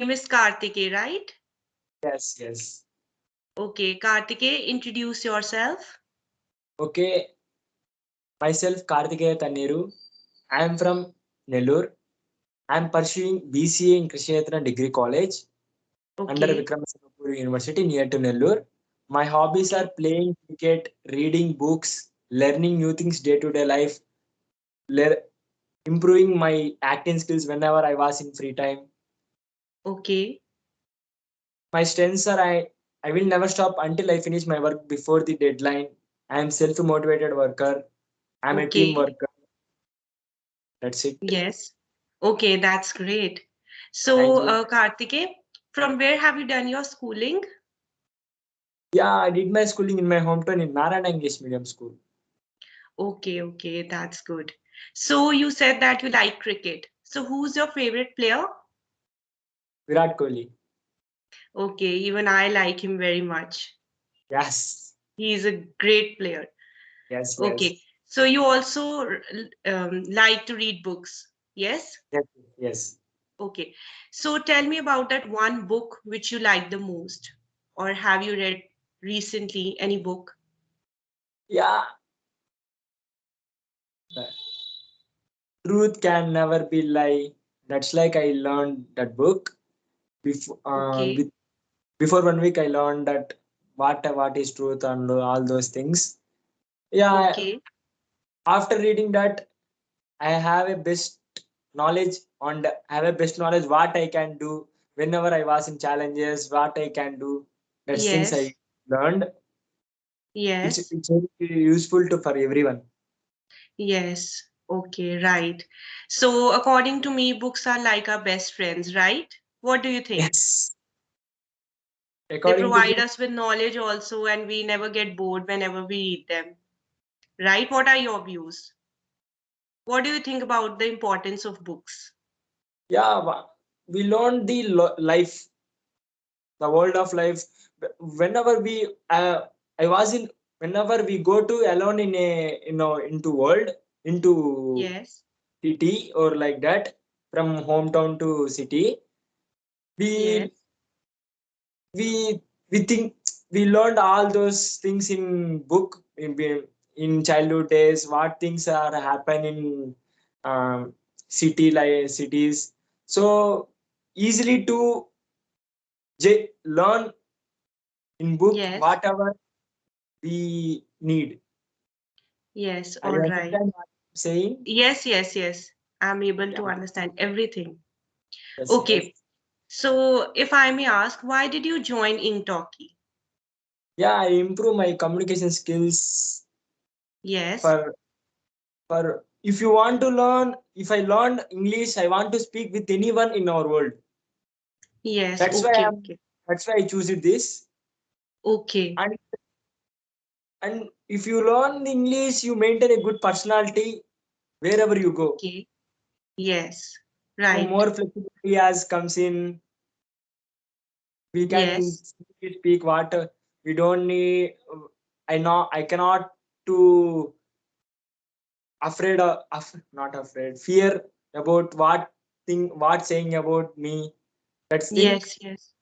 name is Kartike, right? Yes, yes. Okay, Kartike, introduce yourself. Okay, myself Kartikeya Tanneru. I am from Nellore. I am pursuing BCA in Krishnayatna Degree College under Okay, Vikramasingapur University near to Nellore. My hobbies are okay, playing cricket, reading books, learning new things day to day life, le- improving my acting skills whenever I was in free time. okay, My strengths are I will never stop until I finish my work before the deadline. I am self motivated worker. I am a team okay. worker. That's it. Yes. Okay, that's great. Thank So, you. Kartike, from where have you done your schooling? Yeah, I did my schooling in my hometown in Narayana English Medium School. Okay, okay, that's good. So, you said that you like cricket. So, who's your favorite player? Virat Kohli. Okay, even I like him very much. Yes, He is a great player. yes, yes, Okay, so you also like to read books, yes? yes, yes. Okay, so tell me about that one book which you like the most, or have you read recently any book? Yeah, the truth can never be lie. That's like I learned that book before. Okay, Before 1 week, I learned that what is truth and all those things. Yeah, okay, after reading that, I have a best knowledge on have a best knowledge what I can do whenever I was in challenges, what I can do. That's things yes, I learned. yes, It's very useful to for everyone. yes. Okay, right. So, according to me, books are like our best friends, right? What do you think? Yes. They According to me, provide us with knowledge also, and we never get bored whenever we read them, right? What are your views? What do you think about the importance of books? yeah, we learn the life, the world of life. Whenever I was in, whenever we go to alone in a, into world, into Yes, city or like that, from hometown to city, yes, we we we think we learned all those things in book in childhood days what things are happen in cities, so easily to learn in book yes, whatever we need. yes. Are All you right. understand what I'm saying? Yes, yes, yes. I'm able Yeah, to understand everything. yes, yes. Okay. So, if I may ask, why did you join Inktalki? Yeah, I improve my communication skills Yes, for if you want to learn, if I learn English, I want to speak with anyone in our world. yes. That's why Okay, I'm okay, that's why I choose it this. okay, And if you learn English, you maintain a good personality wherever you go. okay. Yes, So right. more flexibility as comes in, we can Yes, speak what we don't need. I know I cannot to afraid of, not afraid, fear about what saying about me. That's thing. yes, yes.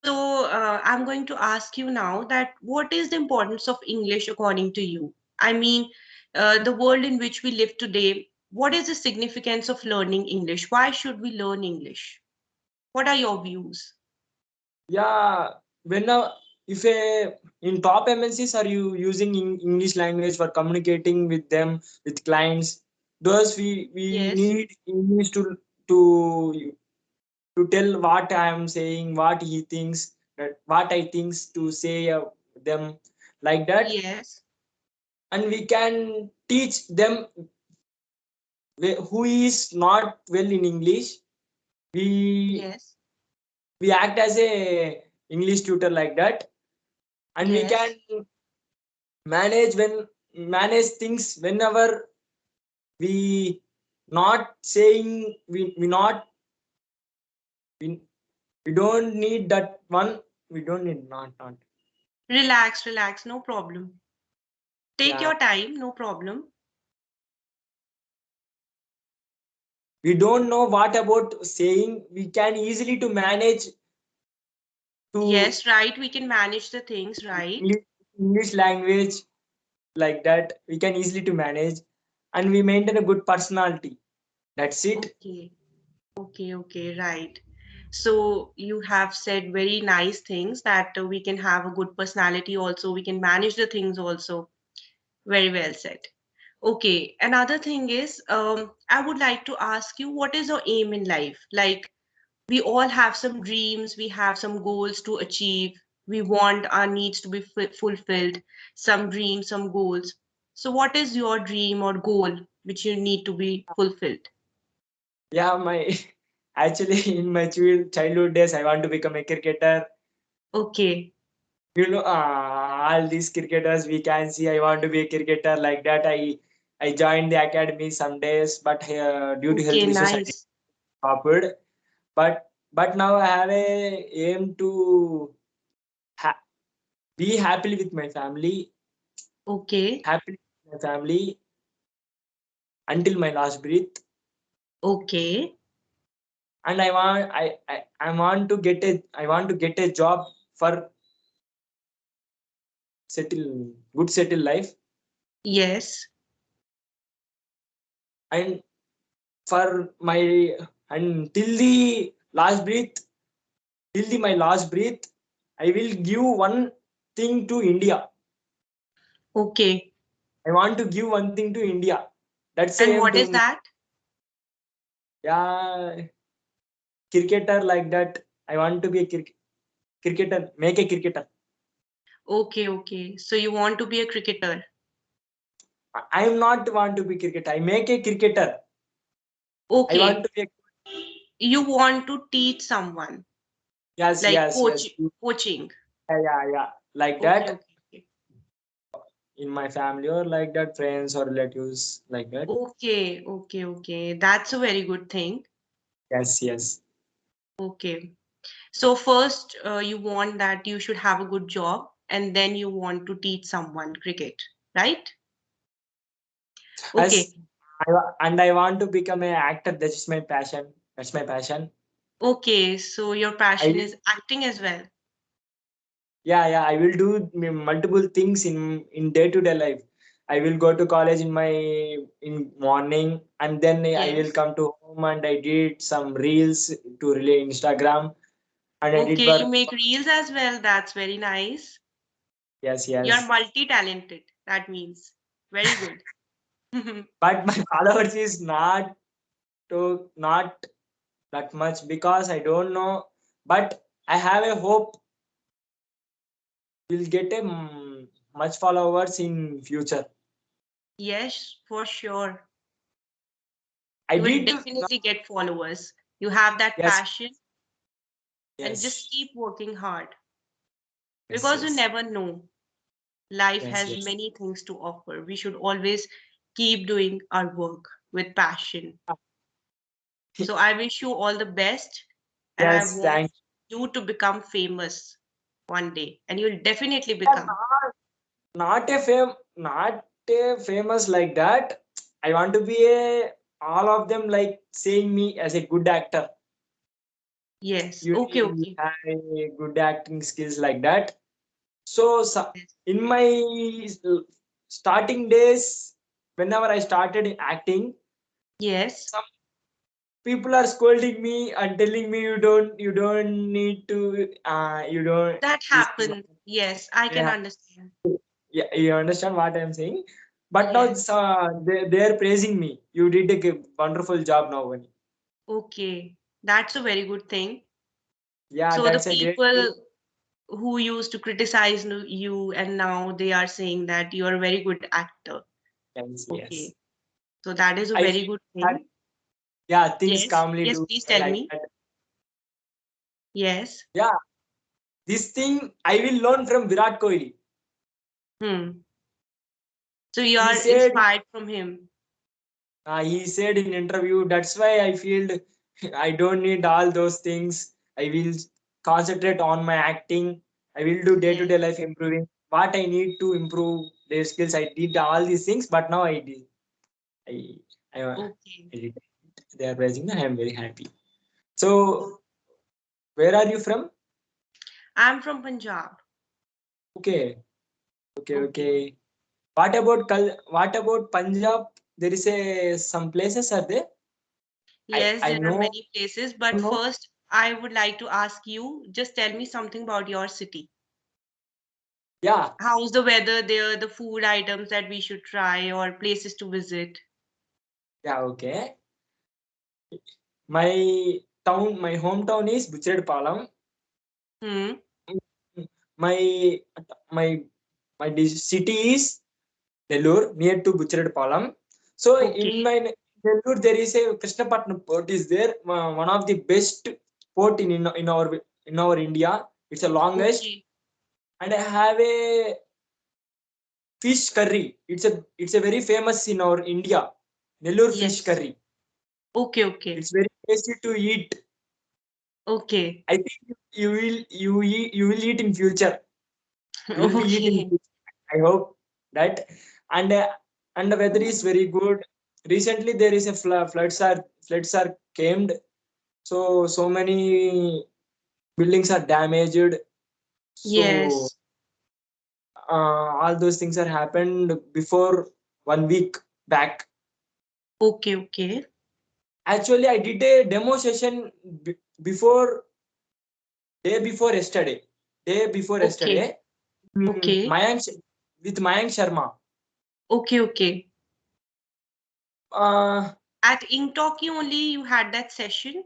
So, I'm going to ask you now that what is the importance of English according to you? I mean, the world in which we live today, what is the significance of learning English? Why should we learn English? What are your views? Yeah, when if a in top MNCs are you using English language for communicating with them with clients? Those we Yes, need English to to tell what I am saying, what he thinks, that what I thinks to say them like that, yes, and we can teach them who is not well in English. We yes, we act as a English tutor like that, and we can yes, manage manage things whenever we not saying we not we, we don't need that one, we don't need not relax, relax, no problem. Take yeah, your time, no problem. we don't know what about saying. We can easily to manage to Yes, right. We can manage the things, right? English, English language like that. We can easily to manage, and we maintain a good personality. That's it. Okay. Okay, right. So you have said very nice things that we can have a good personality also, we can manage the things also. Very well said. Okay, another thing is, I would like to ask you, what is your aim in life? Like, we all have some dreams, we have some goals to achieve, we want our needs to be fulfilled, some dreams, some goals. So, what is your dream or goal which you need to be fulfilled? Yeah, my actually in my childhood days, I want to become a cricketer. Okay, All these cricketers we can see. I want to be a cricketer like that. I joined the academy some days, but due to health okay, issues, I didn't nice. stopped. But now I have a aim to ha- be happily with my family, Okay, happily with my family until my last breath. okay, And I want to get a job for settle life, yes, and for my until the last breath, my last breath, I will give one thing to India. okay. I want to give one thing to India. That's the And aim what is to, that? yeah, cricketer like that. I want to be a cricketer, make a cricketer. Okay. So you want to be a cricketer. I am not want to be cricketer. I make a cricketer. I want Okay. to be a, You want to teach someone, yes, like yes, yes. coaching. Yeah. Like that Okay. in my family or like that, friends or relatives like that. Okay. That's a very good thing. Yes. Okay. So first, you want that you should have a good job, and then you want to teach someone cricket, right? As Okay. and I want to become an actor. That's my passion. That's my passion. Okay. So your I passion will, is acting as well. yeah. I will do multiple things in day to day life. I will go to college in morning, and then I will Yes. come to home and I did some reels to relay Instagram, and I did Okay. You work. make reels as well. That's very nice. You're Yes. multi-talented. That means very good. But my followers is not that much because I don't know. But I have a hope we'll get a much followers in future. Yes, for sure. I You will did definitely get followers. You have that yes, passion and just yes, keep working hard yes, because you yes, never know. Life yes, has yes. many things to offer. We should always keep doing our work with passion. So I wish you all the best and I Yes, want thank you to become famous one day and you'll definitely you. become. Not a famous like that. I want to be a all of them like saying me as a good actor. Yes. You Okay, need to okay. have a good acting skills like that. So Yes. in my starting days, whenever I started acting, Yes. some people are scolding me and telling me you don't need to you don't That this is happened. Yes, I can yeah, understand. yeah, you understand what I'm saying. But now Yes. they're praising me. You did a wonderful job now, Vani. Okay. That's a very good thing. Yeah, So the that's a great thing. people who used to criticize you and now they are saying that you're a very good actor. Yes. Okay. So that is a I very feel good that thing. yeah, things Yes. calmly Yes, do please tell like me. that. Yes. Yeah, this thing I will learn from Virat Kohli. Hmm. So you He are said inspired from him. he said in interview, that's why I feel I don't need all those things. I will concentrate on my acting. I will do day to Yes. day life improving. What I need to improve their skills, I did all these things, but now I did. I, I Okay. did. They are praising me. I am very happy. So, where are you from? I'm from Punjab. Okay, okay, Okay. okay. What about Punjab? There is a some places are there. Yes, I there are know. many places, but No. first I would like to ask you, just tell me something about your city. Yeah, How's the weather there, the food items that we should try, or places to visit? yeah. Okay. My my hometown is Buchiredpalam. Hmm. My my city is Nellore, near to Buchiredpalam. So in Okay. my Nellore, there is a Krishnapatnam port. Is there one of the best port in our India? It's the longest, Okay. and I have a fish curry. It's a very famous in our India. Nellore fish Yes. curry. Okay. Okay. It's very tasty to eat. Okay. I think you will eat in future. You will be eating Okay. fish. I hope that. And and the weather is very good. Recently there is a floods are came. So many buildings are damaged. So Yes. all those things are happened before 1 week back. Okay. Okay. Actually, I did a demo session before day before yesterday. Day before Okay. yesterday, Okay. with Mayank Sharma. Okay. Okay. Uh, At Inktalki only you had that session?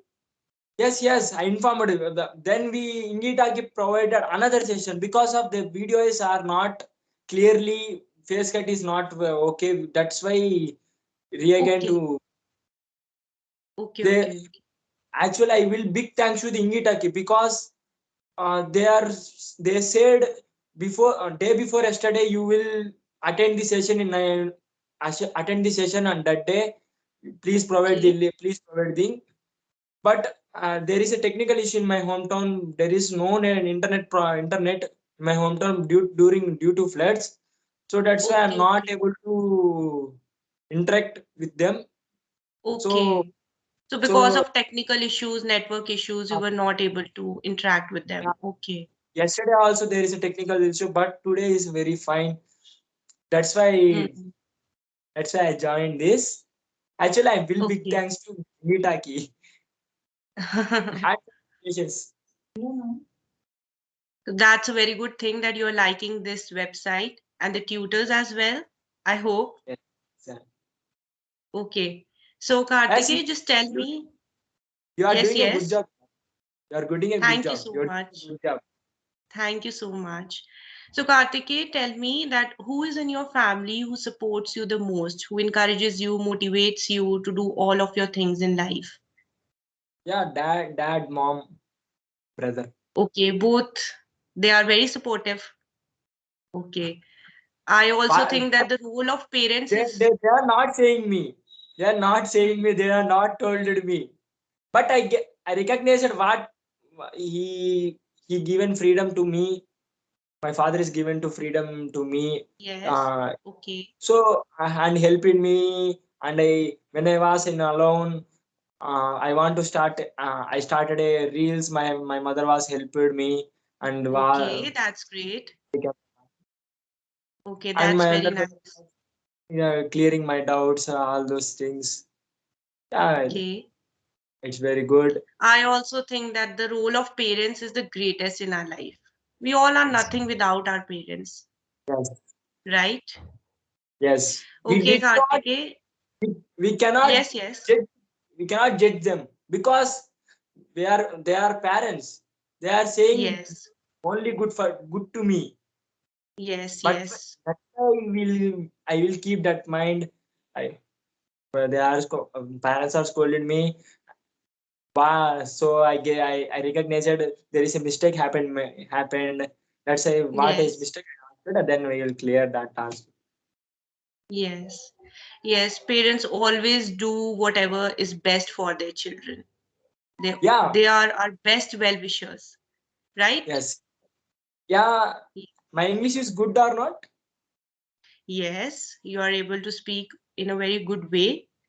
yes, I informed you. Then we Ingitaki provided another session because of the videos are not clearly face cut is not okay. That's why reagain Okay. to Okay. they. Okay. Actually, I will big thanks to the Ingitaki because they said before day before yesterday you will attend the session attend the session on that day. Okay. Please provide the. But there is a technical issue in my hometown. There is no internet in my hometown due to floods. So that's why I'm Okay. not Okay. able to interact with them. So Okay. So because so of technical issues, network issues, you uh, were not able to interact with yeah, them. Okay. yesterday also there is a technical issue, but today is very fine. That's why Hmm. that's why I joined this. Actually, I will big Okay. thanks to Mitaki and patience. That's a very good thing that you're liking this website and the tutors as well. I hope. Yes, sir. Okay. So As Kartikeya, just tell you, me. you are Yes, doing a good yes. job. You are doing a good Thank you job. so You're doing a much. good job. Thank you so much. So Kartikeya, tell me that who is in your family who supports you the most, who encourages you, motivates you to do all of your things in life? Yeah, dad, mom, brother. Okay, both they are very supportive. Okay. I also But think that the role of parents is they are not saying me. They are not saying me. They are not told me. But I recognize that what he given freedom to me. My father is given to freedom to me. yes. Uh, Okay. so and helping me. And I when I was in alone, I want to start. I started a reels. My mother was helped me and Okay, that's great. Okay, and that's my very other nice. clearing my doubts, all those things. Yeah, Okay. it's very good. I also think that the role of parents is the greatest in our life. We all are Yes, nothing without our parents, yes, right? yes. We Okay, did not. Kartike. We cannot Yes, yes. judge. We cannot judge them because they are parents. They are saying Yes. only good to me. Yes, But yes. that I will keep that mind. I they are parents are scolded me. So I recognize that there is a mistake happened. Let's say what is Yes. mistake and then we will clear that task. Yes. Yes, parents always do whatever is best for their children. They Yeah. they are our best well-wishers, right? Yes. Yeah. My English is good or not? Yes, you are able to speak in a very good way.